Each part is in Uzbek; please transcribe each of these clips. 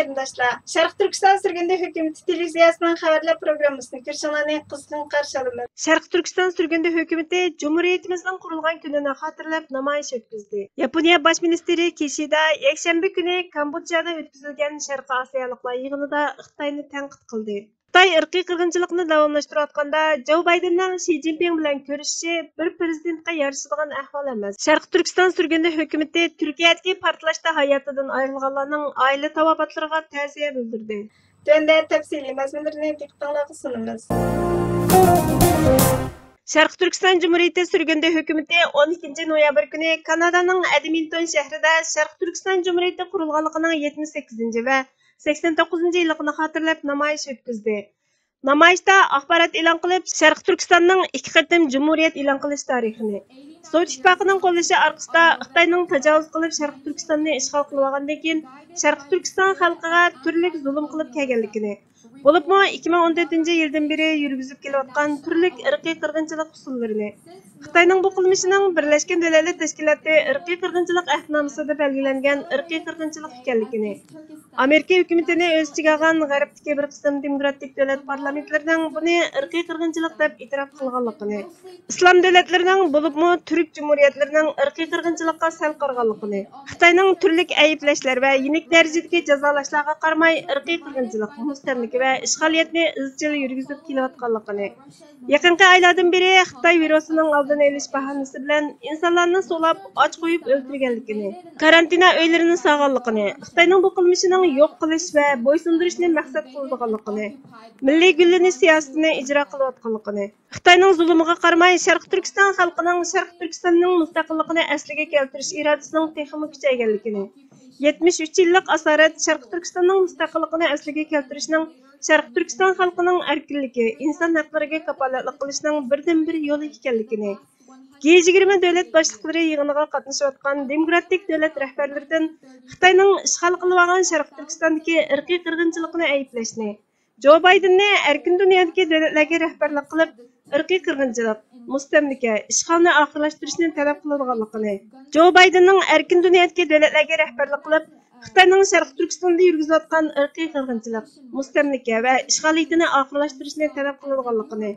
qarindoshlar. Sharq Turkiston surgunda hukumat televiziyasining xabarlar programmasini ko'rishinglarni qizg'in qarshi olaman. Sharq Turkiston surgunda hukumati Cumhuriyatimizning qurilgan kunini xotirlab namoyish o'tkazdi. Yaponiya bosh ministri Kishida yakshanba kuni Kambodjada o'tkazilgan Sharq Osiyoliklar yig'inida Xitoyni tanqid qildi. Xitoy irqiy qirg'inchilikni davomlashtirayotganda Jo Baydenning Shi Jinping bilan ko'rishishi bir prezidentga yarashadigan ahvol emas. Sharq Turkiston surgunda hukumati Turkiyadagi portlashda hayotidan ayrilganlarning oila tavobatlariga ta'ziya bildirdi. Tunda tafsiliy mazmunlarni diqqatga sunamiz. Sharq Turkiston Cumhuriyeti surgunda hukumati 12 noyabr kuni Kanadaning Edmonton shahrida Sharq Turkiston Cumhuriyeti qurilganligining 78 va 89 yilligini xotirlab namoyish o'tkazdi. Namoyishda axborot e'lon qilib, Sharq Turkistonning 2 qatim Cumhuriyet e'lon qilish tarixini, Sovet ittifoqining qo'llashi orqasida Xitoyning tajovuz qilib Sharq Turkistonni ishg'ol qilib olgandan keyin Sharq Turkiston xalqiga turli zulm qilib kelganligini, bo'libmi 2014-yildan beri yurgizib kelayotgan turli irqiy qirg'inchilik usullarini, Xitoyning bu qilmishining Birlashgan Davlatlar Tashkiloti irqiy qirg'inchilik ahdnomasida belgilangan irqiy qirg'inchilik ekanligini, Amerika hukumatini o'z ichiga olgan G'arbdagi bir qism demokratik davlat parlamentlarining buni irqiy qirg'inchilik deb e'tirof qilganligini, islom davlatlarining bo'libmi turk jumhuriyatlarining irqiy qirg'inchilikqa sal qarag'anligini, Xitoyning turli ayblashlar va yenik darajadagi jazolashlarga qaramay irqiy qirg'inchilik, mustamlika va ishg'oliyatni izchil yurgizib kelayotganligini, yaqinqi oylardan beri Xitoy virusining oldini olish bahonasi bilan insonlarni so'lab och qo'yib o'ldirganligini, karantina uylarini sog'anligini, Xitoyning bu qilmishining yo'q qilish va bo'ysundirishni maqsad qilganligini, milliy gullanish siyosatini ijro qilayotganligini, Xitoyning zulmiga qaramay Sharq Turkiston xalqining Sharq Turkistonning mustaqilligini asliga keltirish irodasining texnik kuchayganligini, 73 yillik asorat Sharq Turkistonning mustaqilligini asliga keltirishning Sharq Turkiston xalqining erkinligi, inson haqlariga kafolatlik qilishning birdan-bir yo'li ekanligini, G20 davlat boshliqlari yig'iniga qatnashayotgan demokratik davlat rahbarlaridan Xitoyning ishg'ol qilib olgan Sharq Turkistondagi irqiy qirg'inchilikni ayblashni, Jo Baydenni erkin dunyodagi davlatlarga rahbarlik qilib, irqiy qirg'inchilik, mustamlika, ishg'olni oxirlashtirishni talab qiladiganligini, Jo Baydenning erkin dunyodagi davlatlarga rahbarlik qilib, Xitoyning Sharq Turkistonda yurgizayotgan irqiy qirg'inchilik, mustamlika va ishg'oliyatini oxirlashtirishni talab qiladiganligini,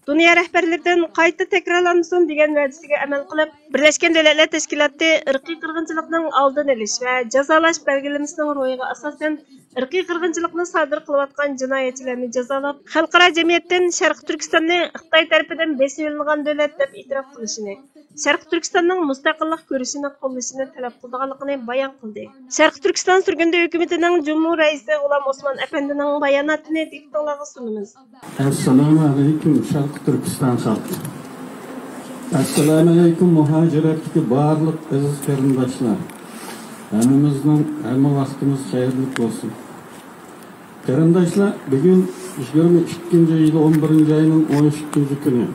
dunyo rahbarlaridan qayta takrorlanmasin degan va'dasiga amal qilib, Birlashgan Davlatlar Tashkiloti irqiy qirg'inchilikning oldini olish va jazolash belgilamasining ro'yiga asosan irqiy qirg'inchilikni sodir qilayotgan jinoyatchilarni jazolab, xalqaro jamiyatdan Sharq Turkistonni Xitoy tarafidan besilingan davlat deb e'tirof qilishini, Sharq Turkistonning mustaqillik ko'rishini qo'llashini talab qilganligini bayon qildi. Sharq Turkiston surgunda hukumatining Cumhur raisi G'ulom Osmon afandining bayonotini diqqatga sunamiz. Assalomu alaykum Sharq Turkiston xalqi. Assalomu alaykum muhojiratdagi barliq aziz qarindoshlar. Hamma vaqtimiz xayrli bo'lsin. Qarindoshlar, bugun 22-yil 11-oyning 13-kuni.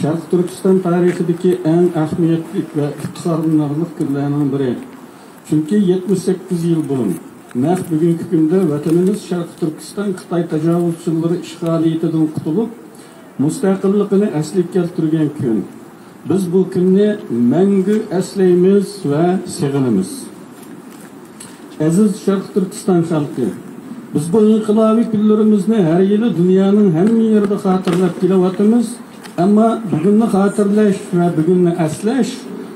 Sharq Turkiston tarixidagi eng ahamiyatli va iftixorlanarli kunlardan biri. Chunki 78 yil burun, naq bugungi kunda vatanimiz Sharq Turkiston Xitoy tajovuzchilari ishg'oliyatidan qutulib, mustaqilligini asliga keltirgan kun. Biz bu kunni mangu aslaymiz va sig'inamiz. Aziz Sharq Turkiston xalqi, biz bu inqilobiy kunlarimizni har yili dunyoning hamma yerida xotirlab kelyapmiz. Ammo bugunni xotirlash va bugunni aslash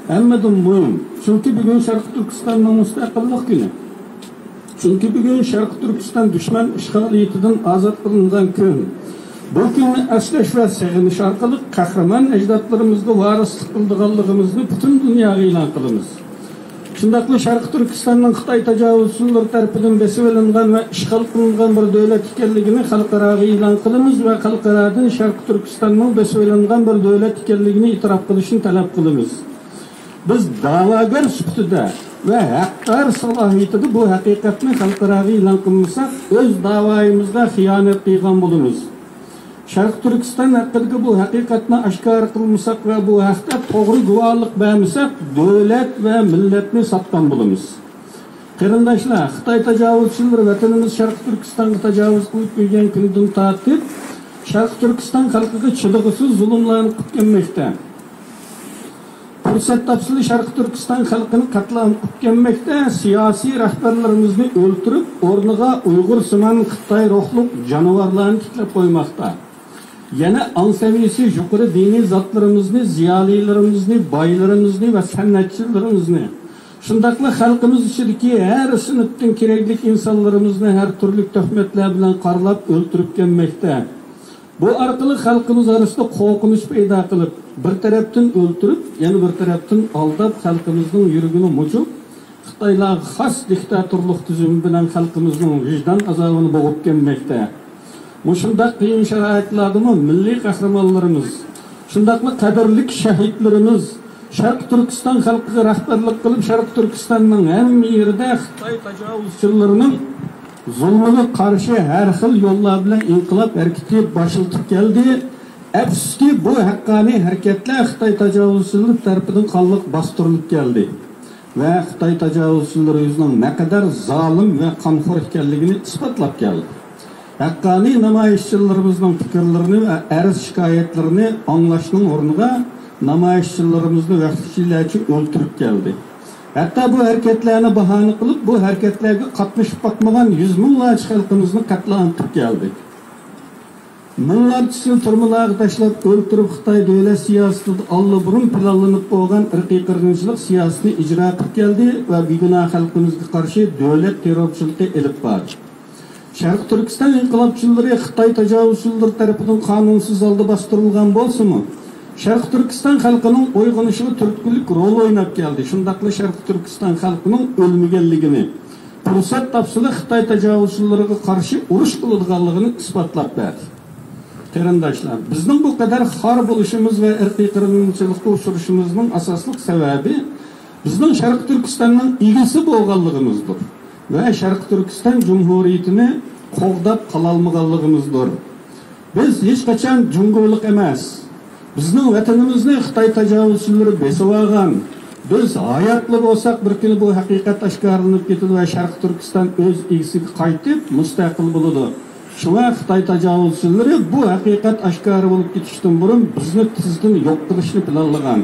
hammadan muhim. Chunki bugun Sharq Turkistonning mustaqillik kuni. Chunki bugun Sharq Turkiston dushman ishg'oliyatidan ozod qilingan kun. Bu kunni aslash va sig'inish orqali qahramon ajdodlarimizga varislik qilganligimizni butun dunyoga e'lon qilamiz. Shundaqli Sharq Turkistonning Xitoy tajovuzchilari tomonidan besilingan va ishg'ol qilingan bir davlat ekanligini xalqaroga e'lon qilamiz va xalqarodan Sharq Turkistonning besilingan bir davlat ekanligini e'tirof qilishni talab qilamiz. Biz da'vogar sifatida va haqqar salohiyatida bu haqiqatni xalqaroga e'lon qilmasak, o'z da'voyimizga xiyonat qilgan bo'lamiz. Sharq Turkiston haqidagi bu haqiqatni oshkor qilmasak va bu haqda to'g'ri guvohlik bermasak, davlat va millatni sotgan bo'lamiz. Qarindoshlar, Xitoy tajovuzchilari vatanimiz Sharq Turkistonga tajovuz qilib qo'ygan kundan tortib, Sharq Turkiston xalqiga chidag'isiz zulmlarni qilib kelmoqda. Fırsat tapsılı Şarkı Türkistan halkını katlanıp gelmekte, siyasi rahbarlarımızı öldürüp ornuğa Uygur Sıman Xitay ruhluk canavarlarını kitlep koymakta. Yana anseviyesi yukarı dini zatlarımızı, ziyalilerimizni, baylarımızı ve sanatçılarımızı, şundakla halkımız içindeki her sınıftan kereklik insanlarımızı her türlü töhmetler bilen karlap öldürüp gelmekte. Bu arkalı halkımız arasında korkunuş peyda kılıp, bir taraftan öldürüp, yani bir taraftan aldap halkımızın yürügünü mucup, Xitaylar has diktatörlük tüzümü bilen halkımızın vicdan azabını boğup gelmekte. Şundaq qiyin şaraitlarda milli kahramanlarımız, şundaqlı kadirlik şehitlerimiz, Şarkı Türkistan halkı rahbarlık kılıp Şarkı Türkistan'ın hem yerinde Xitay tecavüzçülerinin zulmuna karşı her xil yollar bilen inkılap hareketi başlatıp geldi. Afsuski bu hakkani hareketler Xitay tecavüzçüleri tarafından kanlık bastırılıp geldi. Ve Xitay tecavüzçüleri yüzünden ne kadar zalim ve kanxor ekanligini ispatlap geldi. Hakkani namayişçilerimizin fikirlerini ve erz şikayetlerini anlaşının ornuga namayişçilerimizni vaqtçilerce öldürüp geldi. Hatta bu hareketlerini bahane kılıp bu hareketlerge katmışıp bakmadan 100 minlarca halkımızını katlanıp geldi. Minlarcasını turmalarga taşlap öldürüp Xitay devlet siyasetinde allıburun planlanıp boğan ırkî kırgınçılık siyasetini icra edip geldi ve biguna halkımızga karşı devlet terörçülükü elip bardı. Şarkı Türkistan inkılapçıları Xitay tecavüzçüleri tarafından kanunsuz aldı bastırılgan bolsa mu? Şarkı Türkistan halkının oygunuşunu türkülük rol oynap geldi. Şundaklı Şarkı Türkistan halkının ölmügenligini, fırsat tapsılı Xitay tecavüzçülerine karşı uruş kılıdığanlığını ispatlap verdi. Qarindoshlar, bizning bu kadar xor bo'lishimiz ve irqiy qirg'inchilikka uchrashimizning asosli sebebi bizning Şarkı Türkistanning egasi bo'lganligimizdir. Ve Şarkı Türkistan Cumhuriyeti'ni qo'g'dab qololmaganligimizdir. Biz hech qachon jungolik emas. Bizning vatanimizni Xitoy tajovuzchilari besib olgan. Biz hayotli bo'lsak bir kuni bu haqiqat oshkorlanib ketadi ve Şarkı Türkistan o'z egasiga qaytib mustaqil bo'ladi. Shunga Xitoy tajovuzchilari bu haqiqat oshkor bo'lib ketishdan burun bizni tizdan yo'q qilishni planlagan.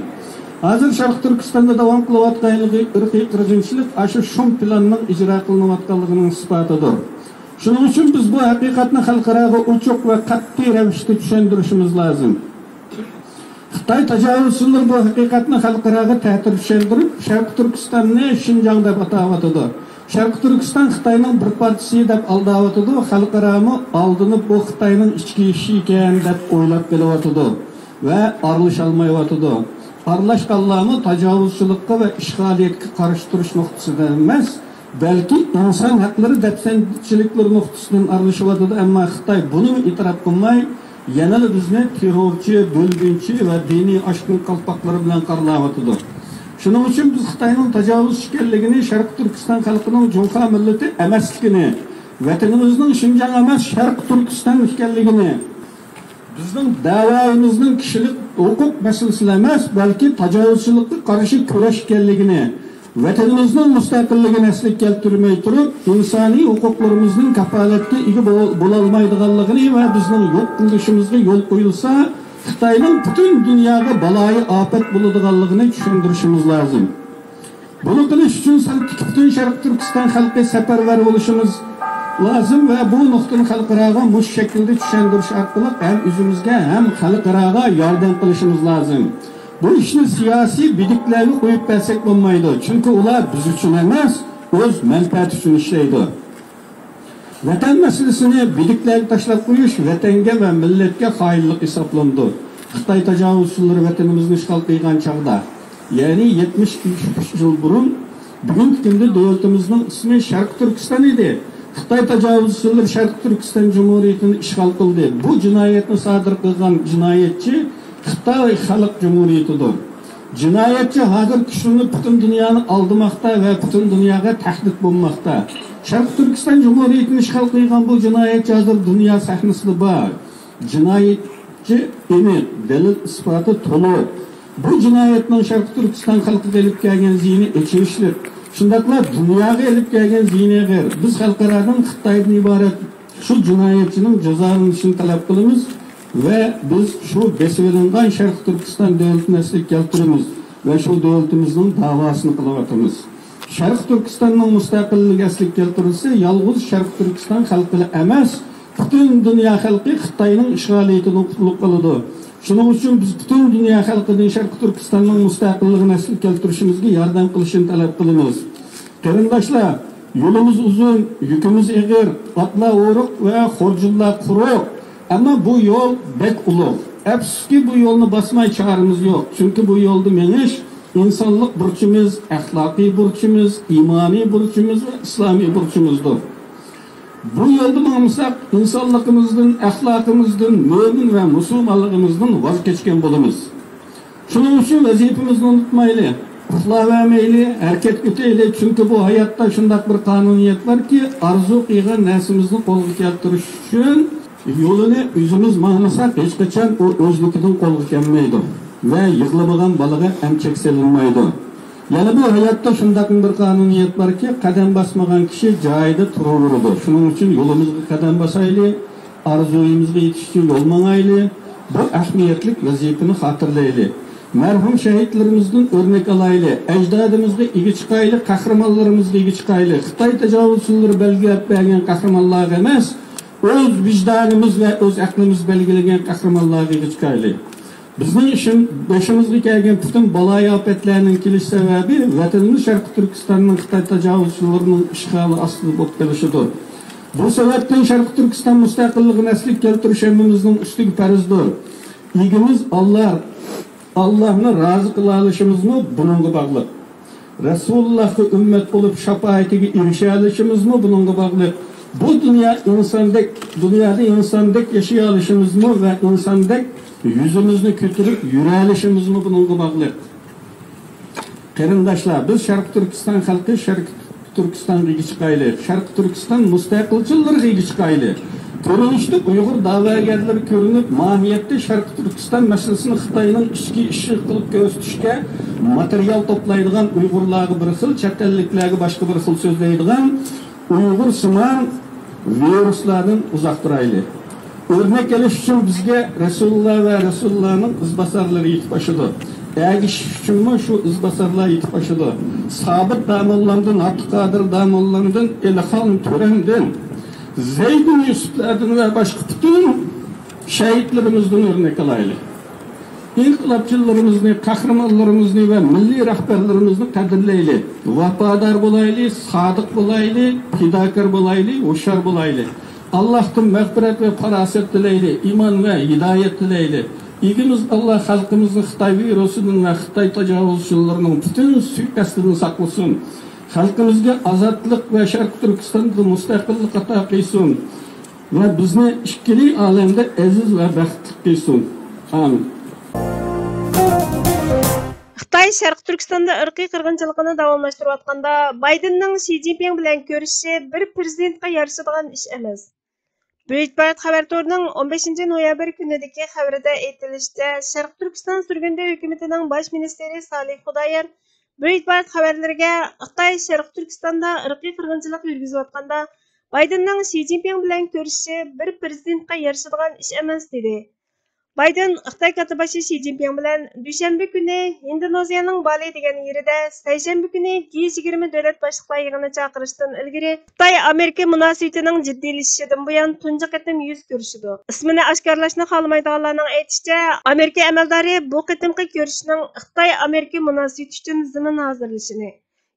Hazır Şarkı Türkistan'da devam kılıvatkanlığı ırkî kırgınçılık aşı şun planının icra kılınavatkanlığının ispatıdır. Şunun için biz bu hakikatini halkaraga uçuk ve kat'i revişte düşendirişimiz lazım. Xitay tecavüzçüleri bu hakikatini halkaraga tehtir düşendirip Şarkı Türkistan'ı Şinjan dep atavatıdır. Şarkı Türkistan Xitay'nın bir partisi dep aldavatıdır. Halkaramı aldınıp bu Xitay'nın içki işi iken dep oylap gelivatıdır. Ve arılışalmayıvatıdır. Arlaşkanlığını tecavüzçülükte ve işgaliyetki karıştırış noktasında emas, belki insan hakları depsençilikleri noktasının aralışıvatıdır. Ama Xitay bunu itiraf kılmay, yanılı bizni terörçü, bölgünçü ve dini aşkın kalpakları bilen karlavatıdır. Şunun için biz Xitay'nın tecavüz şikerliğini, Şarkı Türkistan halkının Cunha milleti emeslikini, vatanımızın Şinjan emas Şarkı Türkistan şikerliğini, bizning davomimizning kishilik hukuk meselesi emas, belki tecavüzçülükle karşı kurash ekanligini, vatanimizning mustaqilligini eslik keltirmay turib, insoniy huquqlarimizning kafolatga ega bo'lolmaydiganligini va bizning yo'q qilishimizga yo'l qo'yilsa, Xitoyning butun dunyoga baloyi ofat bo'ladiganligini tushuntirishimiz lozim. Bunu qilish uchun butun Sharq Turkiston xalqi safarbar bo'lishimiz lazım ve bu noktanın halkaraga bu şekilde düşendiriş arkalı hem üzümüzge hem halkaraga yardım kılışımız lazım. Bu işin siyasi bidiklerini koyup versek olmaydı. Çünkü ular biz için emas, öz menfaat için işleydi. Vatan meselesini bidiklerini taşlap koyuş, vatanga ve milletke hayırlık hesaplandı. Xitay tecavüzçüleri vatanımızın işgal kıygan çağda, yani 73 yıl burun, bugün kimde devletimizin ismi Şarkı Türkistan idi. Xitay tecavüzçüleri Şarkı Türkistan Cumhuriyeti'ni işgal kıldı. Bu cinayetini sadır kılgan cinayetçi Xitay Halk Cumhuriyeti'dir. Cinayetçi hazır kişinin bütün dünyanı aldımakta ve bütün dünyaya tehdit bulmakta. Şarkı Türkistan Cumhuriyeti'ni işgal kılgan bu cinayetçi hazır dünya sahnesinde var. Cinayetçi emin, delil ispatı tolu. Bu cinayetin Şarkı Türkistan halkı gelip gelgen zihni içmişlik. Şundakla dünyaya elip gelgen zihniye ver. Biz halkaradan Xitay'dan ibaret şu cinayetçinin cezasını talep kılımız ve biz şu besivelingan Şarkı Türkistan devletine eslik keltirimiz. ve şu devletimizin davasını kılavatımız. Şarkı Türkistan'ın müstakilliği aslik keltirilse, yalnız Şarkı Türkistan halkıyla emas, bütün dünya halkı Xitayning işgaliyetini qutlug qiladi. Shuning uchun biz bütün dünya halqining Sharq Turkistonning mustaqilligini asliga keltirishimizga yordam qilishini talab qilamiz. Qarindoshlar, yo'limiz uzun, yukimiz og'ir, otlar o'riq va xurjunlar quruq. Ammo bu yo'l bek ulug'. Afsuski bu yo'lni bosmay choramiz yo'q. Chunki bu yo'lda menish insonlik burchimiz, axloqiy burchimiz, iymuniy burchimiz va islomiy burchimizdir. Bu yolda mağmısak insanlığımızdan, ahlakımızdan, mümin ve musulmanlığımızdan vazgeçken bulunuz. Şunun için vazifemizni unutmaylı. Uxlavermeyli, hareket eteyli. Çünkü bu hayatta şundak bir kanuniyet var ki arzu kıygan nersimizni qo'lga keltirish uchun yo'lini o'zimiz mağmasak hech qachon o o'zligidan qo'lga kelmaydi ve yig'lamagan balaga emchak selinmaydi. Yani bu hayatta şundaki bir kanuniyet var ki kadem basmagan kişi joyida turaveradi. Şunun için yolumuzga kadem basaylı, arzuyimizga yetish uchun yo'l mangayli. Bu ahamiyetlik vazifani xotirlayli. Merhum şehitlerimizden örnek alaylı, ecdadımızga igi chiqayli, qahramonlarimizga igi chiqayli. Xitoy tajovuzchilari belgilab bergan qahramonlarga emas, o'z vijdonimiz ve o'z aqlimiz belgilagan qahramonlarga igi chiqayli. Bizning başımızga kelgan bütün balay afetlerinin kelish sebebi vatanimiz Sharq Turkistonning Xitoy tajovuzchilarining ishg'oli ostida bo'lib kelishidir. Bu sebepten Sharq Turkiston mustaqilligini asliga keltirish hammamizning ustiga farzdir. İlgimiz Allah'ını razı qila olishimizmi bununla bog'liq. Rasulullahga ümmet olup shafaatiga erisha olishimizmi bununla bog'liq. Bu dünyada insandek yaşay olishimizmi ve insandek yüzümüzü kötürüp yürüyüşümüzü bununla bağlı. Qarindoshlar, biz Sharq Turkiston xalqi Sharq Turkistonga chiqayli. Sharq Turkiston mustaqilchilariga chiqayli. Ko'rinishda Uyg'ur da'vogarlari ko'rinib, mohiyatda Sharq Turkiston masalasini Xitoyning ichki ishi qilib ko'rsatishga material to'playdigan Uyg'urlarga bir xil, chet elliklarga boshqa bir xil so'zlaydigan Uyg'ursimon viruslardan uzoq turayli. Örnek eliş için bizge Resulullah ve Resulullah'ın izbasarları yetip aşıdı. Eğiş için mi şu izbasarlar yetip aşıdı. Sabit damollarından, Abdülkadir damollarından, Elhan Tören'den, Zeyd'in Yusuf'lardan ve başka bütün şehitlerimizden örnek alaylı. İnkılapçılarımızı, kahramanlarımızı ve milli rahberlerimizi kadirleyli. Vafadar bulaylı, sadık bulaylı, fidakar bulaylı, hoşar bulaylı. Allah'tan mağfiret ve faraset dileyli, iman ve hidayet dileyli. İlgimiz Allah halkımızı Xitay virusunun ve Xitay tecavüzçülerinin bütün suikastını saklasın. Halkımızga azatlık ve Sharq Turkiston'da müstakillik ata qilsin. Ve bizni ikkili alemde aziz ve baxtli qilsin. Amin. Xitoy Sharq Turkistonda irqiy qirg'inchiligini davomlashtirayotganda Baydenning Xi Jinping bilan ko'rishishi bir prezidentga yarashadigan ish emas. Breitbart xabar to'rining 15 noyabr kunidagi xabarida aytilishicha, Sharq Turkiston surgunda hukumatining bosh ministri Salih Xudoyer Breitbart xabarlariga Xitoy Sharq Turkistonda irqiy qirg'inchilik yurgizayotganda Baydenning Xi Jinping bilan ko'rishishi bir prezidentga yarashadigan ish emas dedi. Bayden Xitoy katibashi Xi Jinping bilan dushanba kuni Indoneziyaning Bali degan yerida, seshanba kuni G20 davlat boshliqlar yig'ini chaqirishdan ilgari Xitoy Amerika munosabatining jiddiylashishidan buyon tunji qatim yuz ko'rishdi. Ismini oshkorlashni xohlamaydiganlarning aytishicha, Amerika amaldori bu qatimqi ko'rishning Xitoy Amerika munosabati uchun zamin hozirlashini,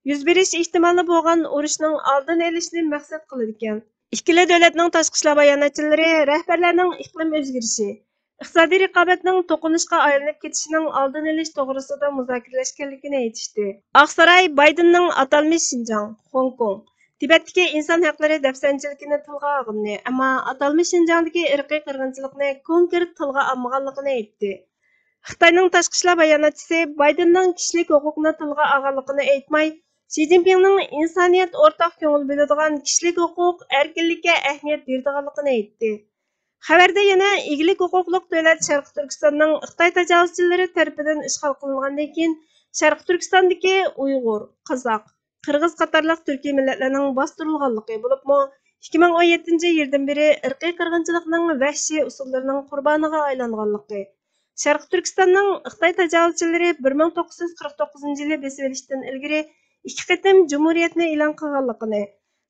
yuz berish ehtimoli bo'lgan urushning oldini olishni maqsad qiladi ekan. Ikkala davlatning tashqi ishlar bayonotchilari rahbarlarning iqlim o'zgarishi, iqtisodiy raqobatning to'qinishga aylanib ketishining oldini olish to'g'risida muzokaralashganligini aytishdi. Oqsaroy Baydenning atalmish Xinjiang, Hong Kong, Tibetdagi inson haqlari dafsanchiligini tilga olganini, ammo atalmish Xinjiangdagi irqiy qirg'inchilikni konkret tilga olmaganligini aytdi. Xitoyning tashqi ishlar bayonotchisi Baydenning kishilik huquqni tilga olganligini aytmay, Xi Jinpingning insoniyat o'rtaq ko'ngil biladigan kishilik huquq erkinlikka ahamiyat beradiganligini aytdi. Xabarda yana egilik huquqliq davlat Sharq Turkistonning Xitoy tajovuzchilari tomonidan ishg'ol qilingandan keyin Sharq Turkistondagi Uyg'ur, Qozoq, Qirg'iz qatorliq turkiy millatlarning bostirilganligi bo'libmi 2017-yildan beri irqiy qirg'inchilikning vahshiy usullarining qurboniga aylanganligi, Sharqi Turkistonning Xitoy tajovuzchilari 1949 yili besib olishdan ilgari ikki qatam jumhuriyatni e'lon qilganligini,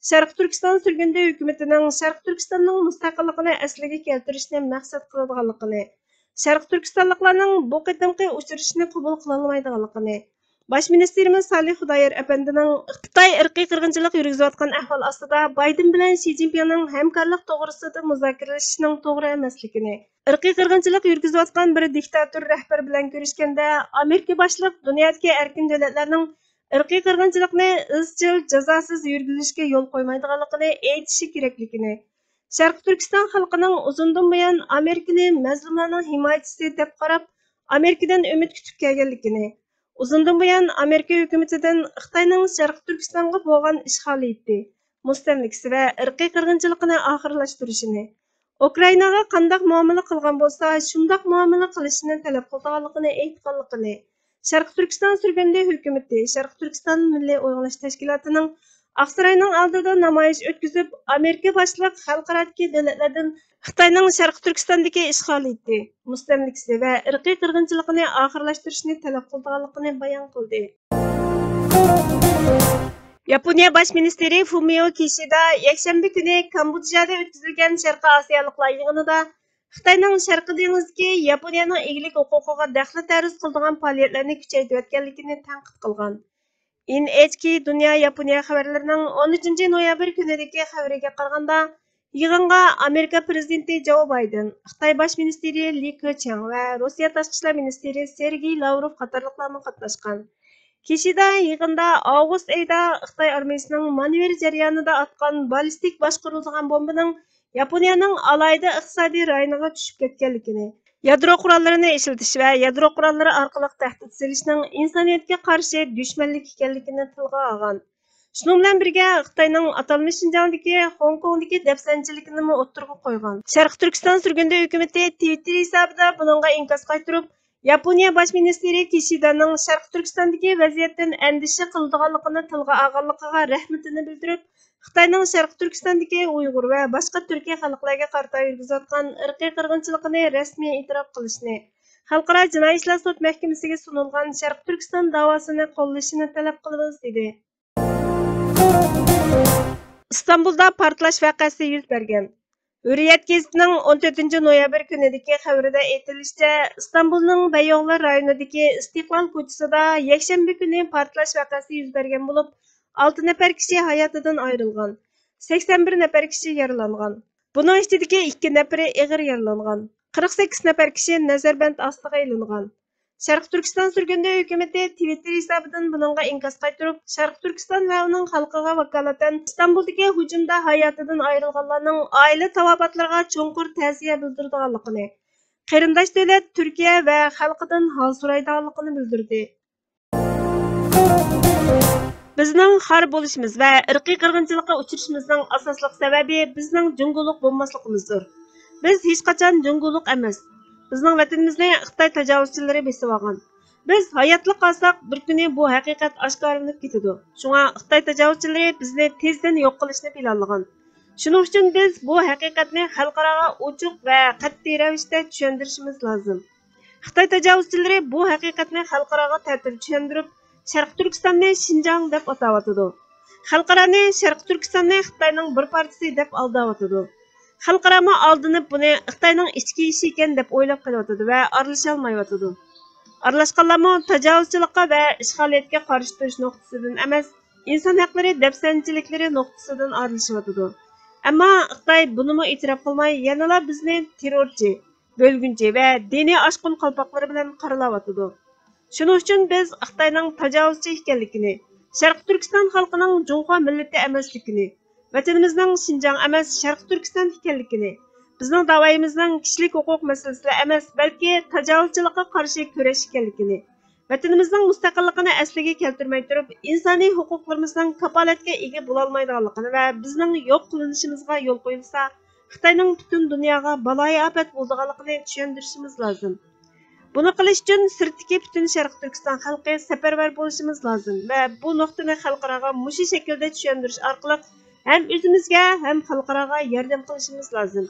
Sharqi Turkiston surgundi hukumatining Sharqi Turkistonning mustaqilligini asliga keltirishni maqsad qiladiganligini, Sharqi Turkistonliklarning bu qatamqi uchrashishni qabul qila olmaydiganligini, Bosh ministerimiz Salih Xudoyer apandining Xitoy irqiy qirg'inchilik yurgizayotgan ahvol ostida Bayden bilan Shi Jinpingning hamkorlik to'g'risida muzokaralashishining to'g'ri emasligini, irqiy qirg'inchilik yurgizayotgan bir diktator rahbar bilan ko'rishganda Amerika boshliq dunyodagi erkin davlatlarning irqiy qirg'inchilikni izchil jazosiz yurgizishga yo'l qo'ymaydiganligini aytishi kerakligini, Sharqi Turkiston xalqining uzundan buyon Amerikani mazlumlarning himoyachisi deb qarab, Amerikadan umid kutib kelganligini, uzundan buyon Amerika hukumatidan Xitoyning Sharqi Turkistonga bo'lgan ishg'oliyati, mustamlikasi va irqiy qirg'inchiligini oxirlashtirishini, Ukrainaga qandaq muomala qilgan bo'lsa, shundoq muomala qilishini talab qilganligini aytganligini, Sharqi Turkiston surgundi hukumati, Sharqi Turkiston Milliy Uyg'unish tashkilotining Aqsaroyning oldida namoyish o'tkazib, Amerika boshliq xalqarodagi davlatlardan Xitoyning Sharqi Turkistondagi ishg'oliyati, mustamlikasi va irqiy qirg'inchiligini oxirlashtirishni talab qilganligini bayon qildi. Yaponiya Bosh ministeri Fumio Kishida yakshanba kuni Kambodjada o'tkazilgan Sharqi Osiyoliklar yig'inida Xitoyning Sharqi dengizdagi Yaponiyaning egilik huquqiga daxli ta'riz qiladigan faoliyatlarni kuchaytirayotganligini tanqid qilgan. NHK Dunyo Yaponiya xabarlarining 13 noyabr kunidagi xabariga qaraganda, yig'inga Amerika prezidenti Jo Bayden, Xitoy bosh ministri Li Keqiang va Rossiya tashqi ishlar ministri Sergey Lavrov qatorliqlar qatnashgan. Kishida yig'inda avgust oyida Xitoy armiyasining manevr jarayonida atgan ballistik boshqarilgan bombaning Yaponiyaning alayida iqtisodiy rayoniga tushib ketganligini, yadro qurollarini ishlatish va yadro qurollari orqali tahdid solishning insoniyatga qarshi dushmanlik ekanligini tilga olgan. Shunun bilan birga Xitoyning atalmish Xinjiangdagi, Hong Kongdagi dafsanchiligini o'ttirg'a qo'ygan. Sharqi Turkiston surgundi hukumati Twitter hisobida buningga inkos qaytarib, Yaponiya bosh ministri Kishidaning Sharqi Turkistondagi vaziyatdan andisha qiladiganligini tilga olganligiga rahmatini bildirib, Xitoyning Sharqi Turkistondagi Uyg'ur va boshqa Turkiya xalqlariga qarata yurgizayotgan irqiy qirg'inchilikni rasmiy e'tirof qilishni, Xalqaro jinoiy ishlar sud mahkamasiga sunilgan Sharqi Turkiston da'vosini qo'llashini talab qilamiz dedi. İstanbulda portlash voqeasi yuz bergan. Hürriyet gazetining 14 noyabr kunidagi xabarida aytilishicha, İstanbulning Beyoğlar rayonidagi Istiqlol ko'chasida yakshanba kuni portlash voqeasi yuz bergan bo'lib, 6 nafar kishi hayotidan ayrilgan, 81 nafar kishi yaralangan. Buning ichidagi 2 nafari og'ir yaralangan, 48 nafar kishi nazarband ostiga ilingan. Sharqi Turkiston surgundi hukumati Twitter hisobidan buningga inkos qaytarib, Sharqi Turkiston va uning xalqiga vakolatan İstanbuldagi hujumda hayotidan ayrilganlarning oila tavobatlariga cho'nqur ta'ziya bildirganligini, qarindosh davlat Turkiya va xalqidan hol so'raydiganligini bildirdi. Bizning xor bo'lishimiz va irqiy qirg'inchilikqa uchrashimizning asosli sababi bizning junguliq bo'lmasligimizdir. Biz hech qachon junguliq emas. Bizning vatanimizni Xitoy tajovuzchilari besib olgan. Biz hayotli qolsak, bir kuni bu haqiqat oshkorlanib ketadi. Shunga Xitoy tajovuzchilari bizni tezdan yo'q qilishni planlagan. Shuning uchun biz bu haqiqatni xalqaroga ochiq va qat'iy ravishda tushuntirishimiz lozim. Xitoy tajovuzchilari bu haqiqatni xalqaroga ta'til tushuntirib, Sharqi Turkistonni Xinjiang deb atayotdi. Xalqaroni Sharqi Turkistonni Xitoyning bir partisi deb aldayotdi. Xalqaro aldinib buni Xitoyning ichki ishi ekan deb o'ylab qolyotdi va aralasha olmayotdi. Aralashganlarmi tajovuzchilikqa va ishg'oliyatga qarshi turish nuqtasidan emas, inson haqlari dafsanchiliklari nuqtasidan aralashyotdi. Ammo Xitoy bunimi e'tirof qilmay, yanala bizni terrorchi, bo'lgunchi va diniy oshqun qalpoqlari bilan qaralayotdi. Shuning uchun biz Xitoyning tajovuzchi ekanligini, Sharqi Turkiston xalqining Junxo millati emasligini, vatanimizning Xinjiang emas, Sharqi Turkiston ekanligini, bizning da'voyimizning kishilik huquq masalasida emas, balki tajovuzchilikqa qarshi kurash ekanligini, vatanimizning mustaqilligini asliga keltirmay turib, insoniy huquqlarimizning kapolatga ega bo'la olmaydiganligini va bizning yo'q qilinishimizga yo'l qo'yilsa, Xitoyning butun dunyoga baloyi ofat bo'lganligini tushuntirishimiz lozim. Buni qilish uchun sirtdagi butun Sharqi Turkiston xalqi safarbar bo'lishimiz lozim va bu nuqtani xalqaroga mushu shaklda tushuntirish orqali hem özümüzge hem xalqaroga yordam qilishimiz lozim.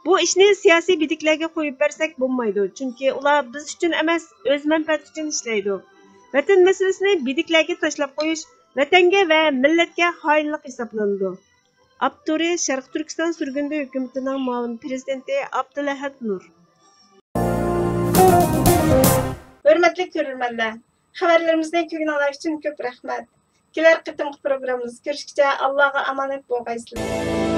Bu ishni siyosiy bidiklarga qo'yib bersak bo'lmaydi, chunki ular biz uchun emas, o'z manfaati uchun ishlaydi. Vatan masalasini bidiklarga tashlab qo'yish vatanga va millatga xoinlik hisoblanadi. Abturi Sharq Turkiston surgundi hukumatining muavin prezidenti Abdulahad Nur. Hurmatli ko'ruvchilar, xabarlarimizni ko'rganlar uchun ko'p rahmat. Kelar qitimli programmamizda ko'rishguncha Allohga omonat bo'lgaysizlar.